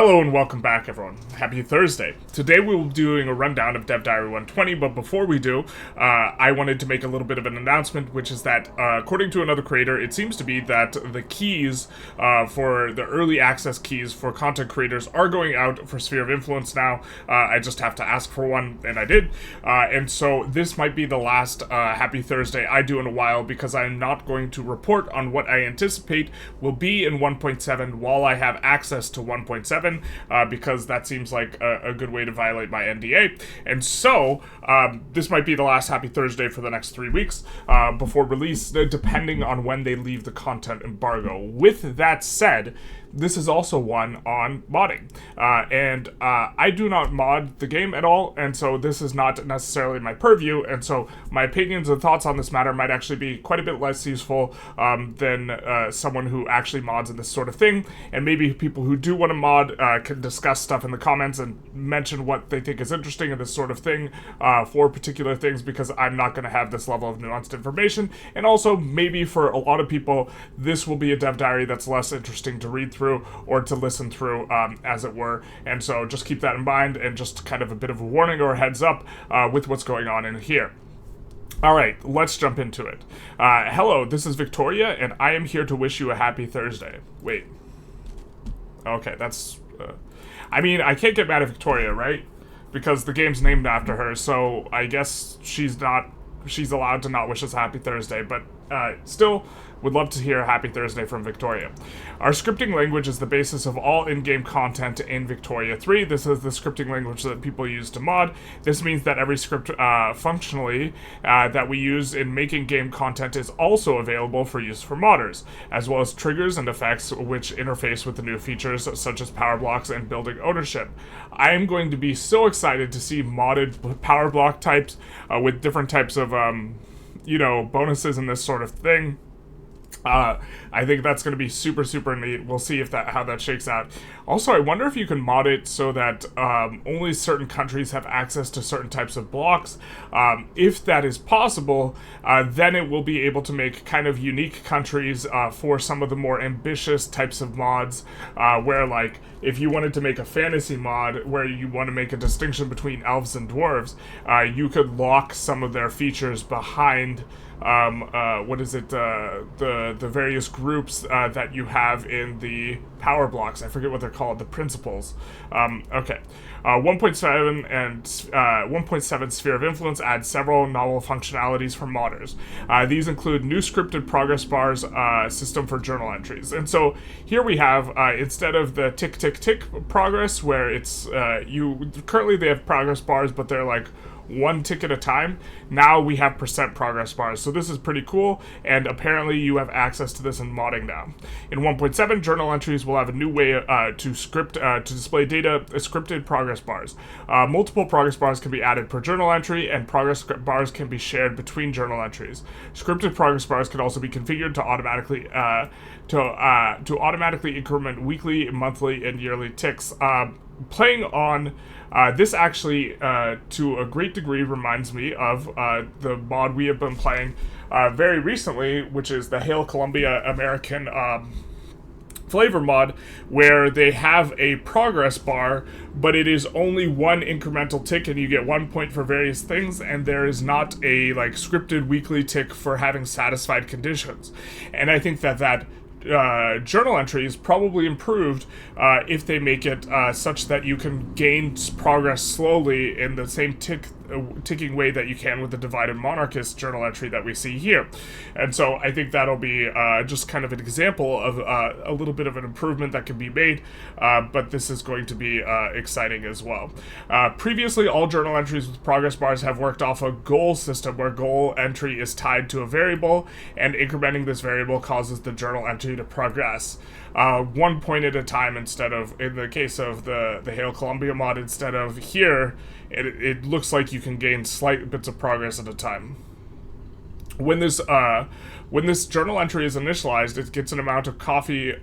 Hello and welcome back, everyone. Happy Thursday. Today we will be doing a rundown of Dev Diary 120, but before we do, I wanted to make a little bit of an announcement, which is that, according to another creator, it seems to be that the keys for the early access keys for content creators are going out for Sphere of Influence now. I just have to ask for one, and I did. And so this might be the last Happy Thursday I do in a while, because I'm not going to report on what I anticipate will be in 1.7 while I have access to 1.7. Because that seems like a good way to violate my NDA. And so, this might be the last Happy Thursday for the next 3 weeks before release, depending on when they leave the content embargo. With that said, this is also one on modding. And I do not mod the game at all, and so this is not necessarily my purview, and so my opinions and thoughts on this matter might actually be quite a bit less useful than someone who actually mods in this sort of thing. And maybe people who do want to mod can discuss stuff in the comments and mention what they think is interesting in this sort of thing for particular things, because I'm not going to have this level of nuanced information. And also, maybe for a lot of people, this will be a dev diary that's less interesting to read through or to listen through, as it were. And so just keep that in mind, and just kind of a bit of a warning or a heads up with what's going on in here. Alright, let's jump into it. Hello, this is Victoria, and I am here to wish you a happy Thursday. Wait. Okay, that's... I mean, I can't get mad at Victoria, right? Because the game's named after her, so I guess she's allowed to not wish us a happy Thursday, but still would love to hear a happy Thursday from Victoria. Our scripting language is the basis of all in-game content in Victoria 3. This is the scripting language that people use to mod. This means that every script functionally that we use in making game content is also available for use for modders, as well as triggers and effects which interface with the new features such as power blocks and building ownership. I am going to be so excited to see modded power block types with different types of bonuses and this sort of thing. I think that's going to be super, super neat. We'll see how that shakes out. Also, I wonder if you can mod it so that only certain countries have access to certain types of blocks. If that is possible, then it will be able to make kind of unique countries for some of the more ambitious types of mods, where, like, if you wanted to make a fantasy mod where you want to make a distinction between elves and dwarves, you could lock some of their features behind the various groups that you have in the power blocks. I forget what they're called, the principles. Okay. 1.7 and 1.7 Sphere of Influence adds several novel functionalities for modders. These include new scripted progress bars system for journal entries. And so here we have, instead of the tick, tick, tick progress, where it's, currently they have progress bars, but they're like one tick at a time. Now we have % progress bars, so this is pretty cool, and apparently you have access to this in modding now. In 1.7, journal entries will have a new way to display data, scripted progress bars. Multiple progress bars can be added per journal entry, and progress bars can be shared between journal entries. Scripted progress bars can also be configured to automatically increment weekly, monthly, and yearly ticks. Playing on this actually, to a great degree, reminds me of the mod we have been playing very recently, which is the Hail Columbia American flavor mod, where they have a progress bar, but it is only one incremental tick, and you get 1 point for various things, and there is not a scripted weekly tick for having satisfied conditions. And I think that journal entry is probably improved if they make it such that you can gain progress slowly in the same ticking way that you can with the Divided Monarchist journal entry that we see here. And so I think that'll be just kind of an example of a little bit of an improvement that can be made, but this is going to be exciting as well. Previously, all journal entries with progress bars have worked off a goal system, where goal entry is tied to a variable, and incrementing this variable causes the journal entry to progress 1 point at a time, instead of, in the case of the Hail Columbia mod, instead of here, it looks like you can gain slight bits of progress at a time. When this journal entry is initialized, it gets an amount of coffee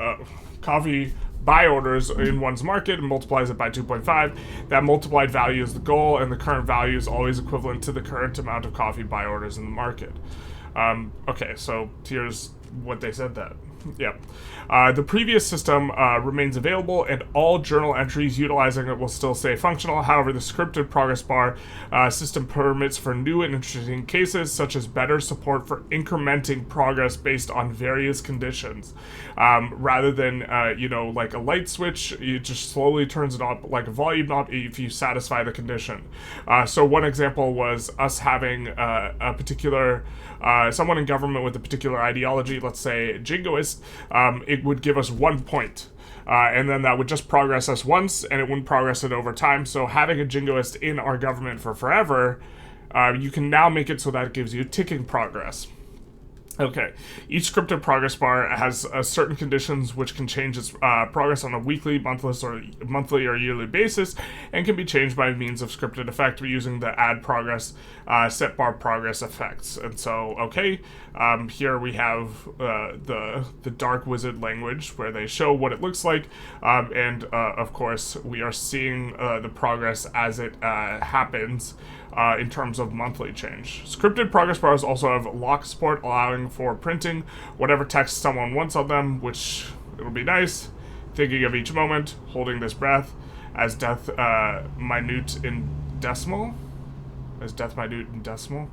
buy orders in one's market and multiplies it by 2.5. That multiplied value is the goal, and the current value is always equivalent to the current amount of coffee buy orders in the market. Okay, so here's what they said that. Yep. The previous system remains available, and all journal entries utilizing it will still stay functional. However, the scripted progress bar system permits for new and interesting cases, such as better support for incrementing progress based on various conditions. Rather than, like a light switch, it just slowly turns it on, like a volume knob, if you satisfy the condition. So one example was us having a particular, someone in government with a particular ideology, let's say jingoist, it would give us 1 point. And then that would just progress us once, and it wouldn't progress it over time. So having a jingoist in our government for forever, you can now make it so that it gives you ticking progress. Okay, each scripted progress bar has certain conditions which can change its progress on a weekly, monthly, or yearly basis, and can be changed by means of scripted effect using the add progress set bar progress effects. And so, okay, here we have the dark wizard language where they show what it looks like, and of course we are seeing the progress as it happens. In terms of monthly change. Scripted progress bars also have lock support, allowing for printing whatever text someone wants on them, which it'll be nice. Thinking of each moment, holding this breath, as death minute in decimal? As death minute in decimal?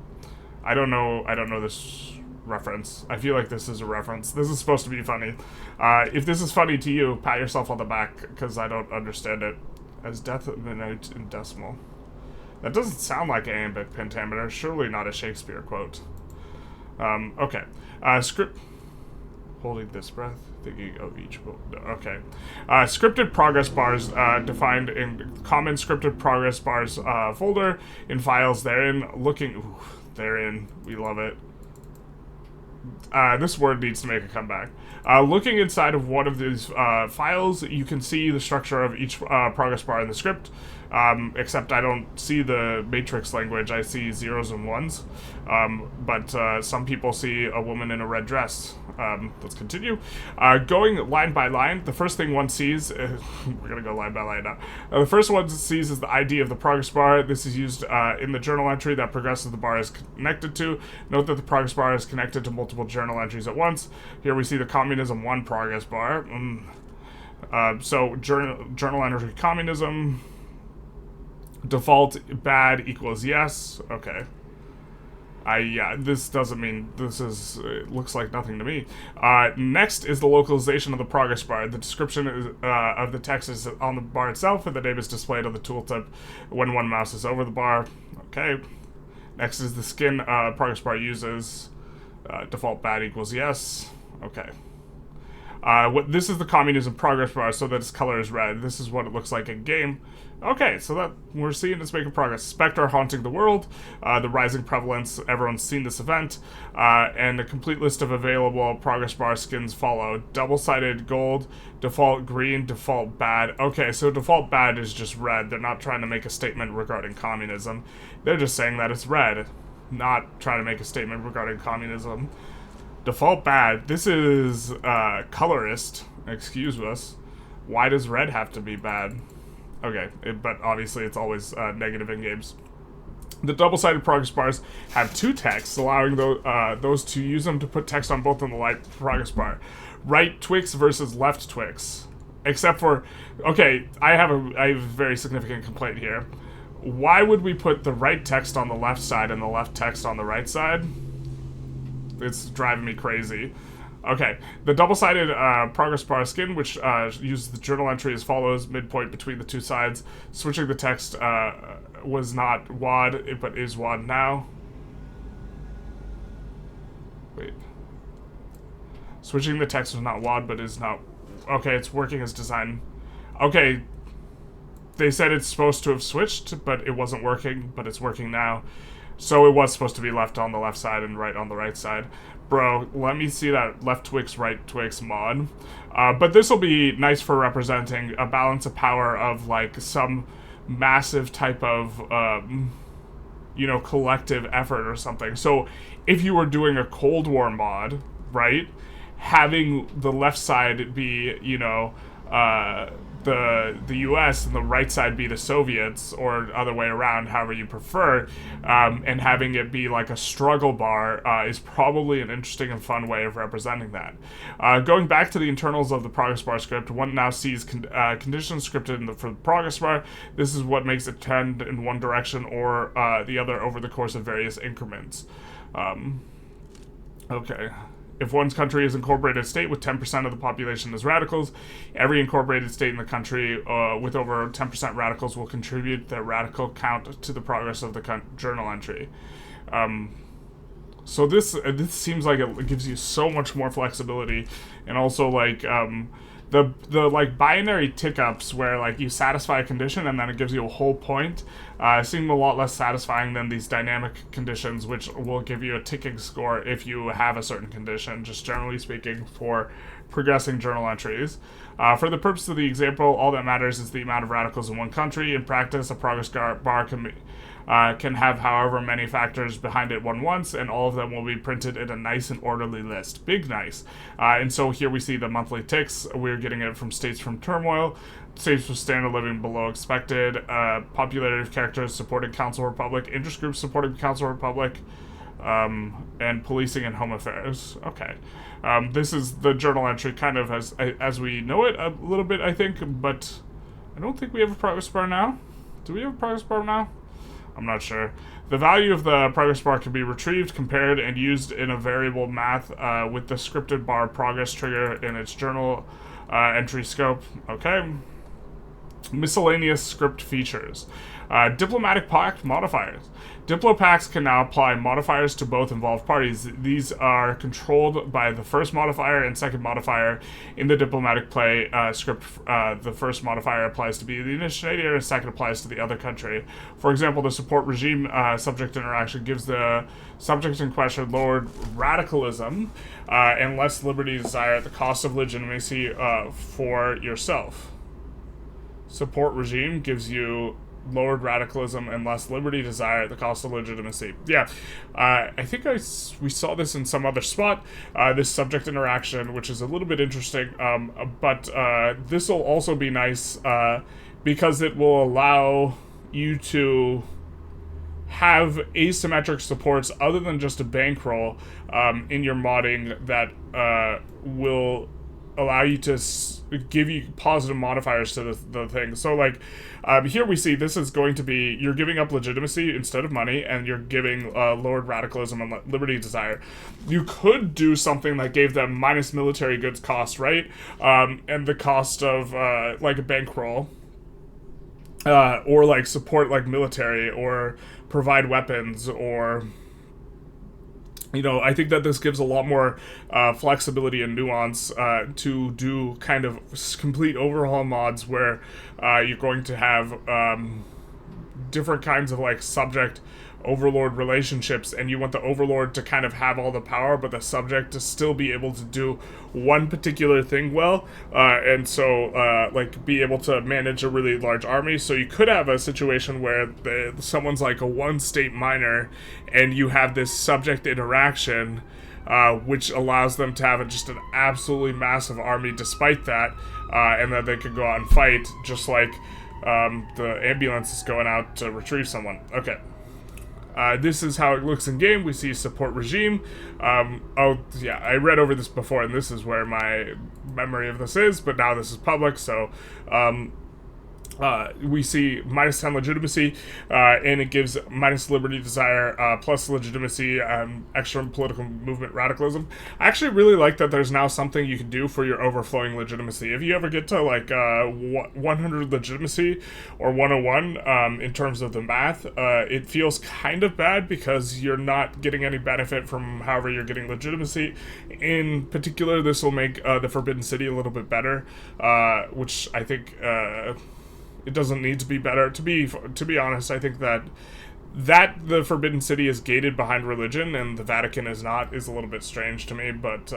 I don't know this reference. I feel like this is a reference. This is supposed to be funny. If this is funny to you, pat yourself on the back, because I don't understand it. As death minute in decimal. That doesn't sound like iambic pentameter. Surely not a Shakespeare quote. Okay. Script. Holding this breath. Thinking of each. Okay. Scripted progress bars defined in common scripted progress bars folder in files therein. Therein. We love it. This word needs to make a comeback. Looking inside of one of these files, you can see the structure of each progress bar in the script, except I don't see the matrix language. I see zeros and ones, but some people see a woman in a red dress. Let's continue. Going line by line, the first thing one sees, we're going to go line by line now. The first one sees is the ID of the progress bar. This is used in the journal entry that progressive the bar is connected to. Note that the progress bar is connected to multiple journal entries at once. Here we see the Communism 1 progress bar. So journal entry communism, default bad equals yes. Okay. Yeah, this doesn't mean this is, it looks like nothing to me. Next is the localization of the progress bar. The description is, of the text is on the bar itself, and the name is displayed on the tooltip when one mouse is over the bar. Okay. Next is the skin progress bar uses. Default bad equals yes. Okay. This is the communism progress bar, so that its color is red. This is what it looks like in game. Okay, so that we're seeing it's making progress. Spectre haunting the world, the rising prevalence, everyone's seen this event, and a complete list of available progress bar skins follow. Double-sided gold, default green, default bad. Okay, so default bad is just red. They're not trying to make a statement regarding communism. They're just saying that it's red, not trying to make a statement regarding communism. Default bad. This is colorist. Excuse us. Why does red have to be bad? Okay, but obviously it's always negative in games. The double-sided progress bars have two texts, allowing those to use them to put text on both on the light progress bar. Right Twix versus left Twix. Except for, okay, I have a very significant complaint here. Why would we put the right text on the left side and the left text on the right side? It's driving me crazy. Okay, the double-sided progress bar skin, which uses the journal entry as follows, midpoint between the two sides. Switching the text was not WAD, but is WAD now. Wait. Switching the text was not WAD, but is not... Okay, it's working as designed. Okay, they said it's supposed to have switched, but it wasn't working, but it's working now. So it was supposed to be left on the left side and right on the right side. Bro, let me see that left Twix, right Twix mod. But this will be nice for representing a balance of power of, like, some massive type of, collective effort or something. So if you were doing a Cold War mod, right, having the left side be, the U.S. and the right side be the Soviets, or other way around, however you prefer, and having it be like a struggle bar is probably an interesting and fun way of representing that. Going back to the internals of the progress bar script, one now sees conditions scripted for the progress bar. This is what makes it tend in one direction or the other over the course of various increments. Okay. If one's country is incorporated state with 10% of the population as radicals, every incorporated state in the country with over 10% radicals will contribute their radical count to the progress of the journal entry. So this seems like it gives you so much more flexibility, and also like the like binary tick ups where like you satisfy a condition and then it gives you a whole point seem a lot less satisfying than these dynamic conditions, which will give you a ticking score if you have a certain condition, just generally speaking, for progressing journal entries. For the purpose of the example, all that matters is the amount of radicals in one country. In practice, a progress bar can have however many factors behind it one wants, and all of them will be printed in a nice and orderly list. Big nice. And so here we see the monthly ticks. We're getting it from states from turmoil, states with standard living below expected, popularity of characters supporting Council Republic, interest groups supporting Council Republic, and policing and home affairs. Okay. This is the journal entry kind of as we know it a little bit, I think, but I don't think we have a progress bar now. Do we have a progress bar now? I'm not sure. The value of the progress bar can be retrieved, compared, and used in a variable math with the scripted bar progress trigger in its journal entry scope. Okay. Miscellaneous script features. Diplomatic pact modifiers. Diplopacts can now apply modifiers to both involved parties. These are controlled by the first modifier and second modifier. In the diplomatic play script, the first modifier applies to be the initiator, and second applies to the other country. For example, the support regime subject interaction gives the subject in question lowered radicalism and less liberty desire at the cost of legitimacy for yourself. Support regime gives you lowered radicalism and less liberty desire at the cost of legitimacy. Yeah, I think we saw this in some other spot, this subject interaction, which is a little bit interesting, but this will also be nice because it will allow you to have asymmetric supports other than just a bankroll in your modding that will allow you to give you positive modifiers to the thing. So like here we see this is going to be, you're giving up legitimacy instead of money, and you're giving lowered radicalism and liberty desire. You could do something that gave them minus military goods cost, right? And the cost of like a bankroll, or like support like military, or provide weapons, or I think that this gives a lot more flexibility and nuance to do kind of complete overhaul mods where you're going to have different kinds of like subject overlord relationships, and you want the overlord to kind of have all the power, but the subject to still be able to do one particular thing well, and so like be able to manage a really large army. So you could have a situation where someone's like a one state minor, and you have this subject interaction which allows them to have just an absolutely massive army despite that, and that they could go out and fight just like the ambulance is going out to retrieve someone. Okay. This is how it looks in game. We see support regime. Oh yeah, I read over this before, and this is where my memory of this is, but now this is public, so we see minus 10 legitimacy, and it gives minus liberty desire, plus legitimacy, extra political movement radicalism. I actually really like that there's now something you can do for your overflowing legitimacy. If you ever get to like 100 legitimacy or 101 in terms of the math, it feels kind of bad because you're not getting any benefit from however you're getting legitimacy. In particular, this will make the Forbidden City a little bit better, which I think it doesn't need to be better. To be honest, I think that the Forbidden City is gated behind religion and the Vatican is not, is a little bit strange to me, but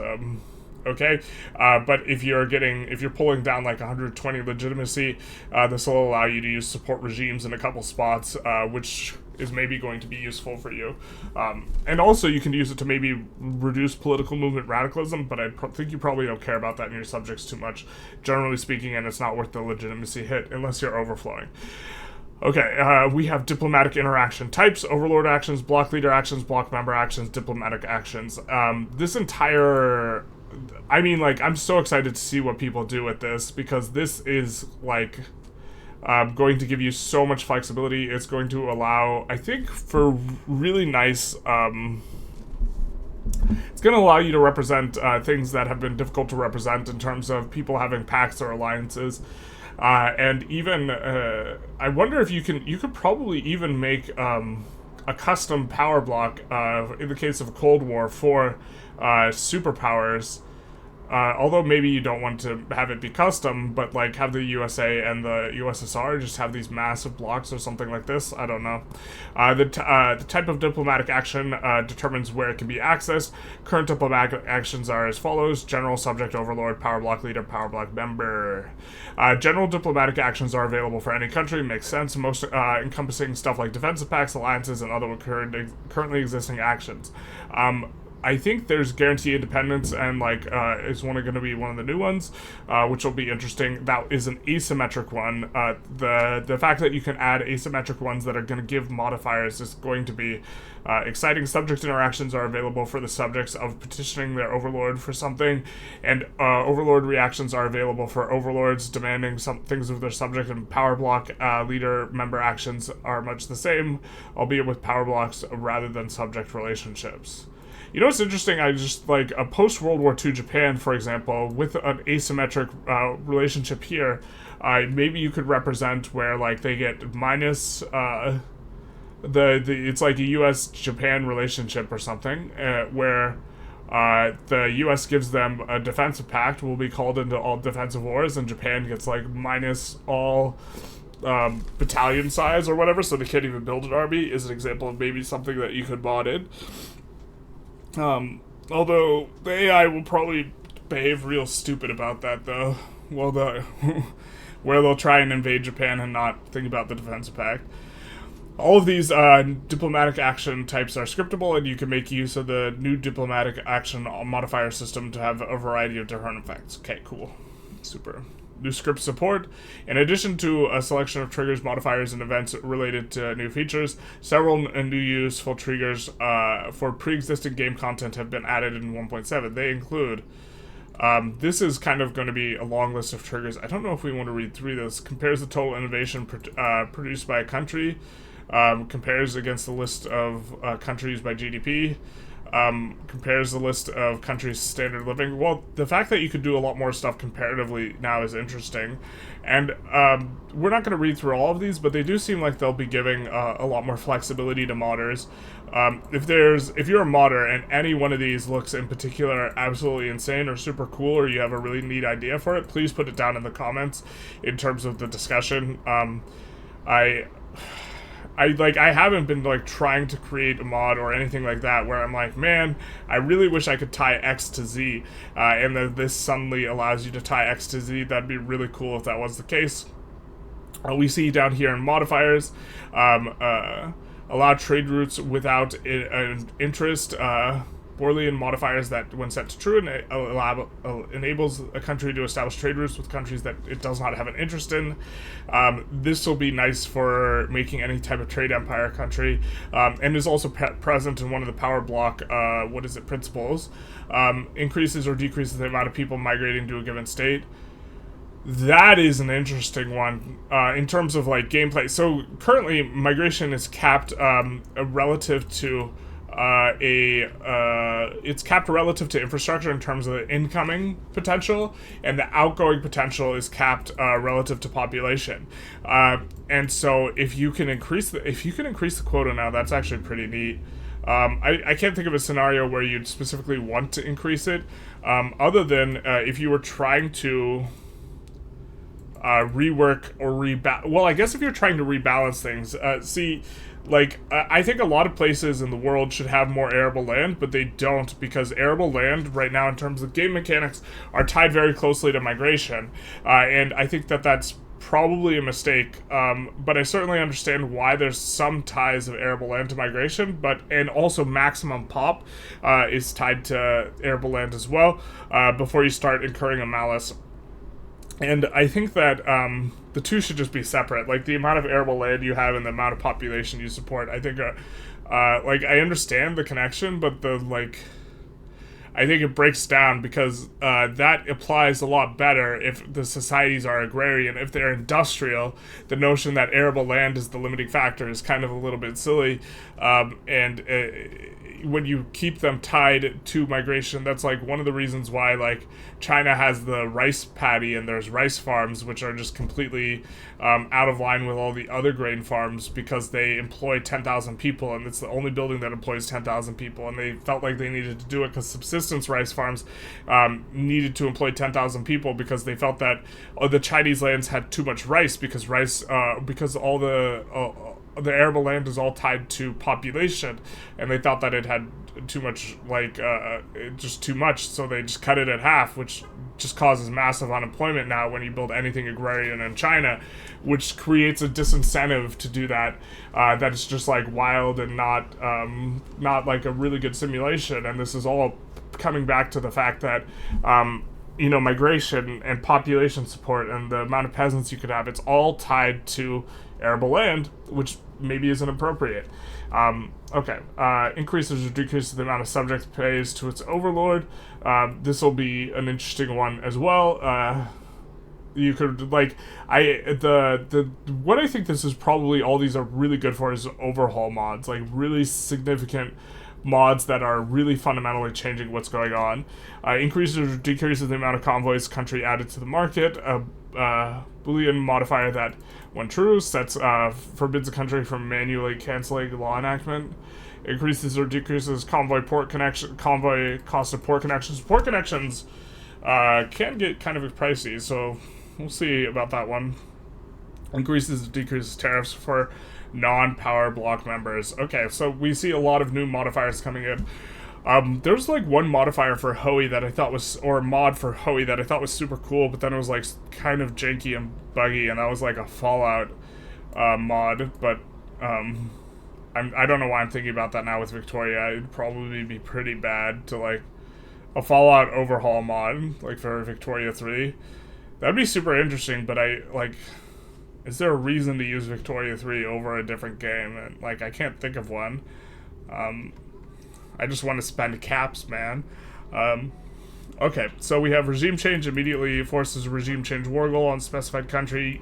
okay? But if you're pulling down like 120 legitimacy, this will allow you to use support regimes in a couple spots, which is maybe going to be useful for you. And also you can use it to maybe reduce political movement radicalism, but I think you probably don't care about that in your subjects too much, generally speaking, and it's not worth the legitimacy hit unless you're overflowing. Okay, we have diplomatic interaction types: overlord actions, block leader actions, block member actions, diplomatic actions. This entire... I mean, like, I'm so excited to see what people do with this, because this is, like... going to give you so much flexibility. It's going to allow, I think, for really nice... it's going to allow you to represent things that have been difficult to represent in terms of people having pacts or alliances. And even, I wonder if you could probably even make a custom power block, in the case of a Cold War, for superpowers. Although maybe you don't want to have it be custom, but like have the USA and the USSR just have these massive blocks or something like this. I don't know. The type of diplomatic action determines where it can be accessed. Current diplomatic actions are as follows: general, subject, overlord, power block leader, power block member. General diplomatic actions are available for any country. Makes sense. Most encompassing stuff like defensive pacts, alliances, and other currently existing actions. I think there's guarantee independence, and like is going to be one of the new ones, which will be interesting. That is an asymmetric one. The fact that you can add asymmetric ones that are going to give modifiers is going to be exciting. Subject interactions are available for the subjects of petitioning their overlord for something, and overlord reactions are available for overlords demanding some things of their subject. And power block leader member actions are much the same, albeit with power blocks rather than subject relationships. You know what's interesting? I just, like, a post-World War II Japan, for example, with an asymmetric relationship here, maybe you could represent where, like, they get minus, it's like a US-Japan relationship or something, where the US gives them a defensive pact, will be called into all defensive wars, and Japan gets, like, minus all... battalion size or whatever, so they can't even build an army, is an example of maybe something that you could mod in. Although the AI will probably behave real stupid about that, though. Well, where they'll try and invade Japan and not think about the defensive pact. All of these diplomatic action types are scriptable, and you can make use of the new diplomatic action modifier system to have a variety of different effects. Okay, cool. Super. New script support. In addition to a selection of triggers, modifiers, and events related to new features, several new useful triggers for pre-existing game content have been added in 1.7. They include... this is kind of going to be a long list of triggers. I don't know if we want to read through this. Compares the total innovation produced by a country. Compares against the list of countries by GDP. Compares the list of countries' standard living. Well, the fact that you could do a lot more stuff comparatively now is interesting. And we're not going to read through all of these, but they do seem like they'll be giving a lot more flexibility to modders. If you're a modder and any one of these looks in particular absolutely insane or super cool, or you have a really neat idea for it, please put it down in the comments in terms of the discussion. I haven't been, like, trying to create a mod or anything like that where I'm like, man, I really wish I could tie X to Z, and that this suddenly allows you to tie X to Z. That'd be really cool if that was the case. We see down here in modifiers, allow trade routes without an interest, Boolean modifiers that, when set to true, enables a country to establish trade routes with countries that it does not have an interest in. This will be nice for making any type of trade empire country, and is also present in one of the power block, principles. Increases or decreases the amount of people migrating to a given state. That is an interesting one in terms of, like, gameplay. So currently, migration is capped relative to it's capped relative to infrastructure in terms of the incoming potential, and the outgoing potential is capped relative to population. And so if you can increase the quota now, that's actually pretty neat. I can't think of a scenario where you'd specifically want to increase it, other than if you were trying to rework or well, I guess if you're trying to rebalance things, I think a lot of places in the world should have more arable land, but they don't, because arable land right now in terms of game mechanics are tied very closely to migration, and I think that that's probably a mistake, but I certainly understand why there's some ties of arable land to migration, and also maximum pop is tied to arable land as well, before you start incurring a malus. And I think that the two should just be separate. Like, the amount of arable land you have and the amount of population you support, I think, I understand the connection, but I think it breaks down because that applies a lot better if the societies are agrarian. If they're industrial, the notion that arable land is the limiting factor is kind of a little bit silly. When you keep them tied to migration, that's like one of the reasons why like China has the rice paddy and there's rice farms, which are just completely out of line with all the other grain farms, because they employ 10,000 people, and it's the only building that employs 10,000 people, and they felt like they needed to do it because subsistence rice farms needed to employ 10,000 people because they felt that the Chinese lands had too much rice, because all the arable land is all tied to population, and they thought that it had too much, just too much, so they just cut it at half, which just causes massive unemployment now when you build anything agrarian in China, which creates a disincentive to do that. That is just like wild and not like a really good simulation. And this is all coming back to the fact that migration and population support and the amount of peasants you could have, it's all tied to arable land, which maybe isn't appropriate. Increases or decreases the amount of subjects pays to its overlord. This will be an interesting one as well. You could what I think this is probably all these are really good for is overhaul mods, like really significant mods that are really fundamentally changing what's going on. Increases or decreases the amount of convoys country added to the market. Boolean modifier that, when true, forbids a country from manually canceling law enactment. Increases or decreases convoy cost of port connections. Port connections can get kind of pricey, so we'll see about that one. Increases or decreases tariffs for non-power block members. Okay, so we see a lot of new modifiers coming in. There's like one modifier for Hoey that I thought was, or a mod for Hoey that I thought was super cool, but then it was like kind of janky and buggy, and that was like a Fallout mod, but I don't know why I'm thinking about that now with Victoria. It'd probably be pretty bad to like a Fallout overhaul mod, like for Victoria 3. That'd be super interesting, but is there a reason to use Victoria 3 over a different game? And I can't think of one. I just want to spend caps, man. Okay, so we have regime change immediately forces a regime change war goal on specified country.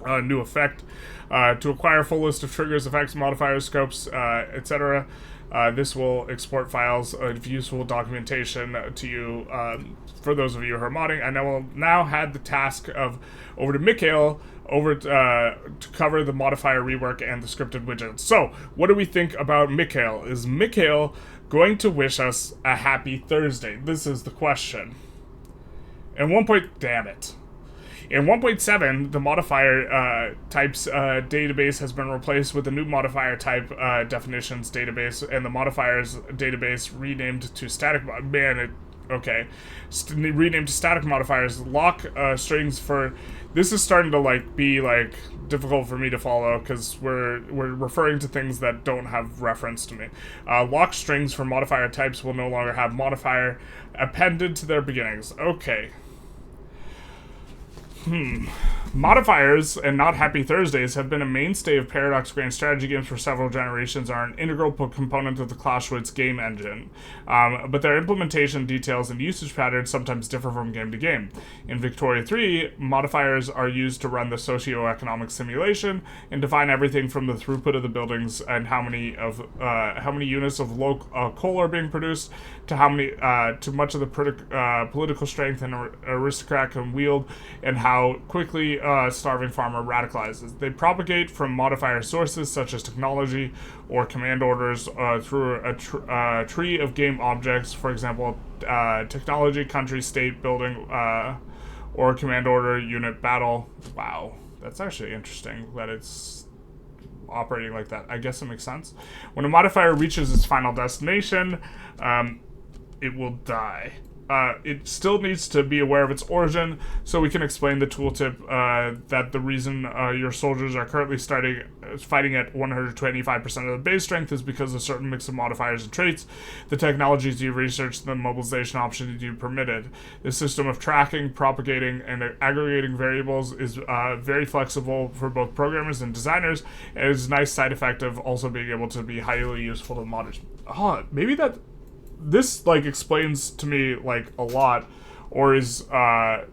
New effect. To acquire full list of triggers, effects, modifiers, scopes, etc. This will export files of useful documentation to you. For those of you who are modding, I will now hand the task of over to Mikhail to cover the modifier rework and the scripted widgets. So, what do we think about Mikhail? Is Mikhail going to wish us a happy Thursday? This is the question. And damn it. In 1.7, the modifier types database has been replaced with a new modifier type definitions database, and the modifiers database renamed to static. Renamed to static modifiers. Lock strings for. This is starting to be difficult for me to follow because we're referring to things that don't have reference to me. Lock strings for modifier types will no longer have modifier appended to their beginnings. Okay. Modifiers and not Happy Thursdays have been a mainstay of Paradox Grand strategy games for several generations and are an integral component of the Clashwoods game engine. But their implementation details and usage patterns sometimes differ from game to game. In Victoria 3, modifiers are used to run the socio-economic simulation and define everything from the throughput of the buildings and how many units of coal are being produced to much of the political strength an aristocrat can wield and how quickly starving farmer radicalizes. They propagate from modifier sources such as technology or command orders through a tree of game objects, for example, technology, country, state, building, or command order unit battle. Wow, that's actually interesting that it's operating like that. I guess it makes sense. When a modifier reaches its final destination, it will die. It still needs to be aware of its origin, so we can explain the tooltip that the reason your soldiers are currently fighting at 125% of the base strength is because of a certain mix of modifiers and traits. The technologies you researched, the mobilization options you permitted. The system of tracking, propagating, and aggregating variables is very flexible for both programmers and designers, and is a nice side effect of also being able to be highly useful to modders. Maybe that... This, like, explains to me, like, a lot, or is,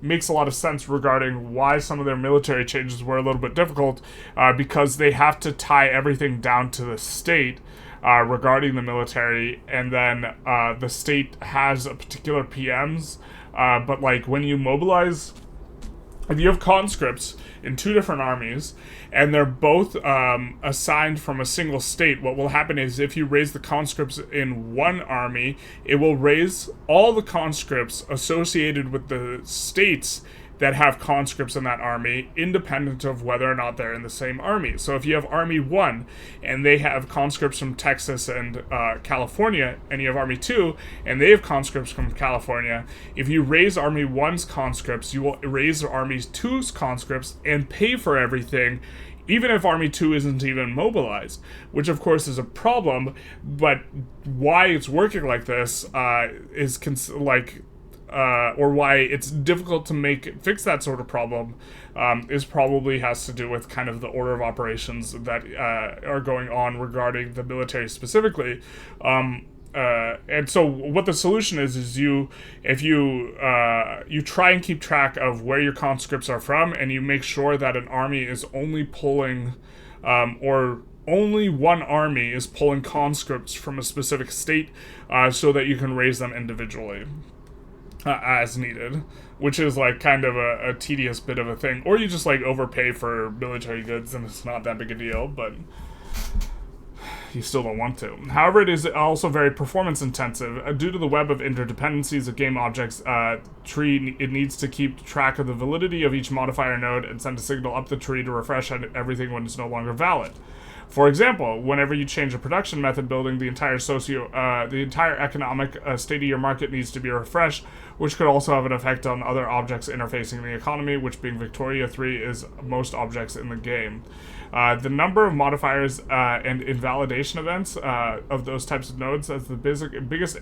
makes a lot of sense regarding why some of their military changes were a little bit difficult, because they have to tie everything down to the state, regarding the military, and then, the state has a particular PMs, but, like, when you mobilize, if you have conscripts in two different armies, and they're both assigned from a single state, what will happen is if you raise the conscripts in one army, it will raise all the conscripts associated with the states that have conscripts in that army, independent of whether or not they're in the same army. So if you have Army 1, and they have conscripts from Texas and California, and you have Army 2, and they have conscripts from California, if you raise Army 1's conscripts, you will raise Army 2's conscripts and pay for everything, even if Army 2 isn't even mobilized, which of course is a problem, but why it's working like this is or why it's difficult to fix that sort of problem is probably has to do with kind of the order of operations that are going on regarding the military specifically. And so what the solution is if you try and keep track of where your conscripts are from, and you make sure that an army is only pulling, or only one army is pulling conscripts from a specific state, so that you can raise them individually. As needed, which is like kind of a tedious bit of a thing, or you just like overpay for military goods and it's not that big a deal, but you still don't want to. However, it is also very performance intensive. Due to the web of interdependencies of game objects tree, it needs to keep track of the validity of each modifier node and send a signal up the tree to refresh everything when it's no longer valid. For example, whenever you change a production method building, the entire economic state of your market needs to be refreshed, which could also have an effect on other objects interfacing the economy, which being Victoria 3 is most objects in the game. The number of modifiers and invalidation events of those types of nodes as the biggest...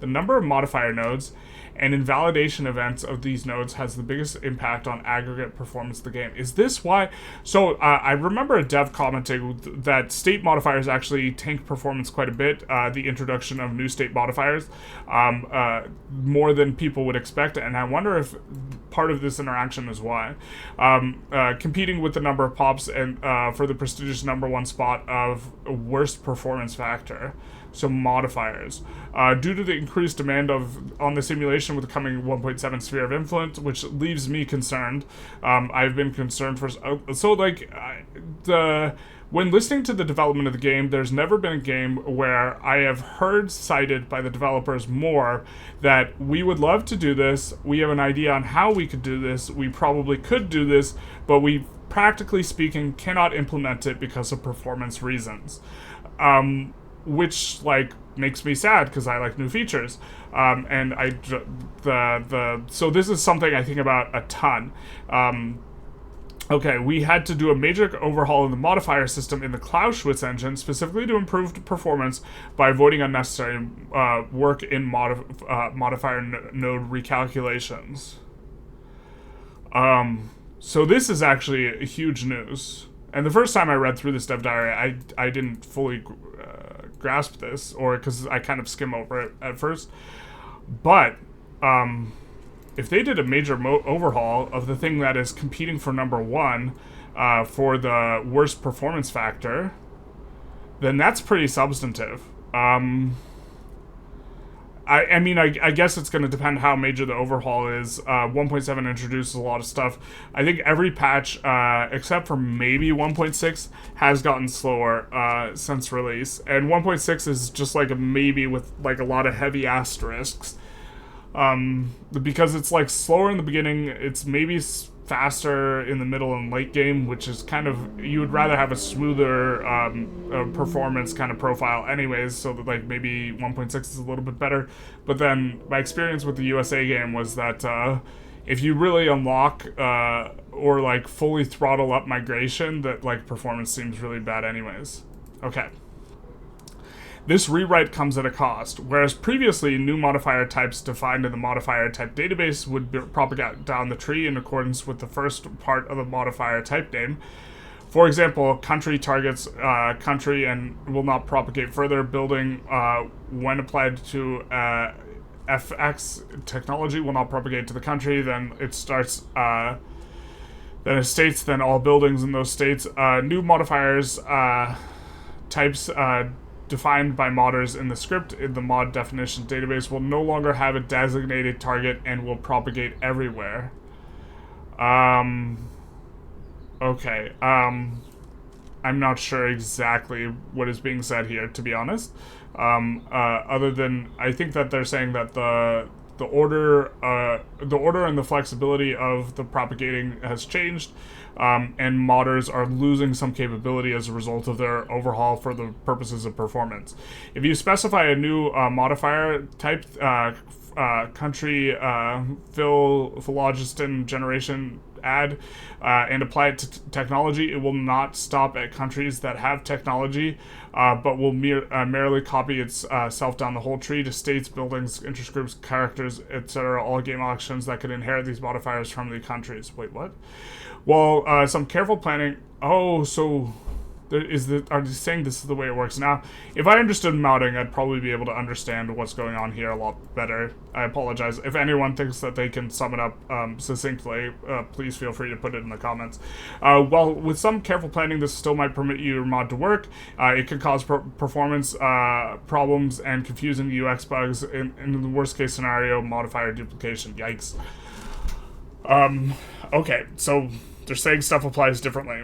The number of modifier nodes and invalidation events of these nodes has the biggest impact on aggregate performance of the game. Is this why? So I remember a dev commenting that state modifiers actually tank performance quite a bit, the introduction of new state modifiers, more than people would expect, and I wonder if part of this interaction is why. Competing with the number of pops and for the prestigious #1 spot of worst performance factor. So modifiers. Due to the increased demand on the simulation with the coming 1.7 sphere of influence, which leaves me concerned. I've been concerned for... When listening to the development of the game, there's never been a game where I have heard cited by the developers more that we would love to do this, we have an idea on how we could do this, we probably could do this, but we, practically speaking, cannot implement it because of performance reasons. Which, like, makes me sad because I like new features. So this is something I think about a ton. Okay, we had to do a major overhaul of the modifier system in the Clausewitz engine, specifically to improve performance by avoiding unnecessary work in modifier node recalculations. So this is actually huge news. And the first time I read through this dev diary, I didn't fully grasp this, or because I kind of skim over it at first. But if they did a major overhaul of the thing that is competing for #1 for the worst performance factor, then that's pretty substantive. I mean, I guess it's going to depend how major the overhaul is. 1.7 introduces a lot of stuff. I think every patch, except for maybe 1.6, has gotten slower since release. And 1.6 is just like a maybe with like a lot of heavy asterisks. because it's like slower in the beginning. It's maybe faster in the middle and late game, which is kind of, you would rather have a smoother performance kind of profile anyways, so that like maybe 1.6 is a little bit better. But then my experience with the USA game was that if you really unlock or like fully throttle up migration, that like performance seems really bad anyways. Okay. This rewrite comes at a cost. Whereas previously, new modifier types defined in the modifier type database would propagate down the tree in accordance with the first part of the modifier type name. For example, country targets country and will not propagate further. Building, when applied to FX technology, will not propagate to the country. Then it starts. Then estates. Then all buildings in those states. New modifiers types. Defined by modders in the script in the mod definition database will no longer have a designated target and will propagate everywhere. Okay. I'm not sure exactly what is being said here, to be honest. Other than I think that they're saying that the order and the flexibility of the propagating has changed. And modders are losing some capability as a result of their overhaul for the purposes of performance. If you specify a new modifier type, country, phylogeny generation add, and apply it to technology, it will not stop at countries that have technology, but will merely copy itself down the whole tree to states, buildings, interest groups, characters, etc. All game actions that could inherit these modifiers from the countries. Wait, what? Well, some careful planning. Oh, so are they saying this is the way it works? Now, if I understood modding, I'd probably be able to understand what's going on here a lot better. I apologize. If anyone thinks that they can sum it up succinctly, please feel free to put it in the comments. Well, with some careful planning, this still might permit your mod to work. It could cause performance problems and confusing UX bugs. In the worst case scenario, modifier duplication. Yikes. Okay, so they're saying stuff applies differently.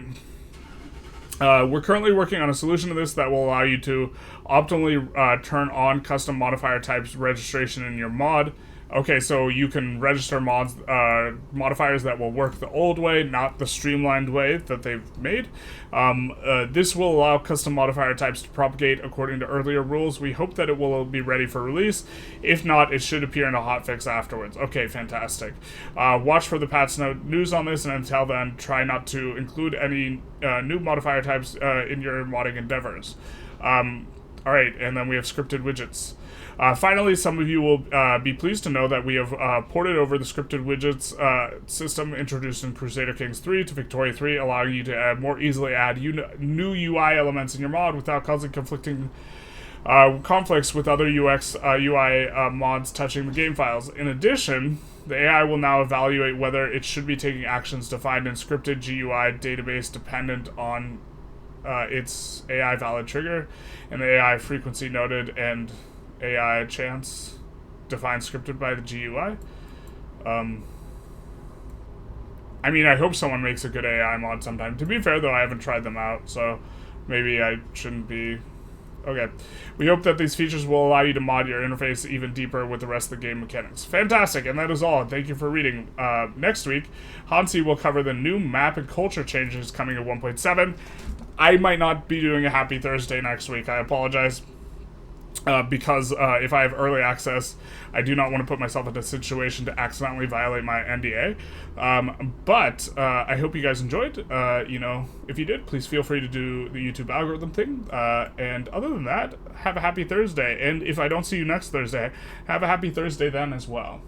We're currently working on a solution to this that will allow you to optimally turn on custom modifier types registration in your mod. Okay, so you can register modifiers that will work the old way, not the streamlined way that they've made. This will allow custom modifier types to propagate according to earlier rules. We hope that it will be ready for release. If not, it should appear in a hotfix afterwards. Okay, fantastic. Watch for the patch note news on this, and until then, try not to include any new modifier types in your modding endeavors. Alright, and then we have scripted widgets. Finally, some of you will be pleased to know that we have ported over the scripted widgets system introduced in Crusader Kings 3 to Victoria 3, allowing you to more easily add new UI elements in your mod without causing conflicts with other UI mods touching the game files. In addition, the AI will now evaluate whether it should be taking actions defined in scripted GUI database dependent on its AI valid trigger and the AI frequency noted and AI chance defined scripted by the GUI. I mean, I hope someone makes a good AI mod sometime. To be fair, though, I haven't tried them out, so maybe I shouldn't be. Okay. We hope that these features will allow you to mod your interface even deeper with the rest of the game mechanics. Fantastic, and that is all. Thank you for reading. Next week, Hansi will cover the new map and culture changes coming at 1.7. I might not be doing a Happy Thursday next week. I apologize. Because if I have early access, I do not want to put myself in a situation to accidentally violate my NDA. But I hope you guys enjoyed. If you did, please feel free to do the YouTube algorithm thing. And other than that, have a happy Thursday. And if I don't see you next Thursday, have a happy Thursday then as well.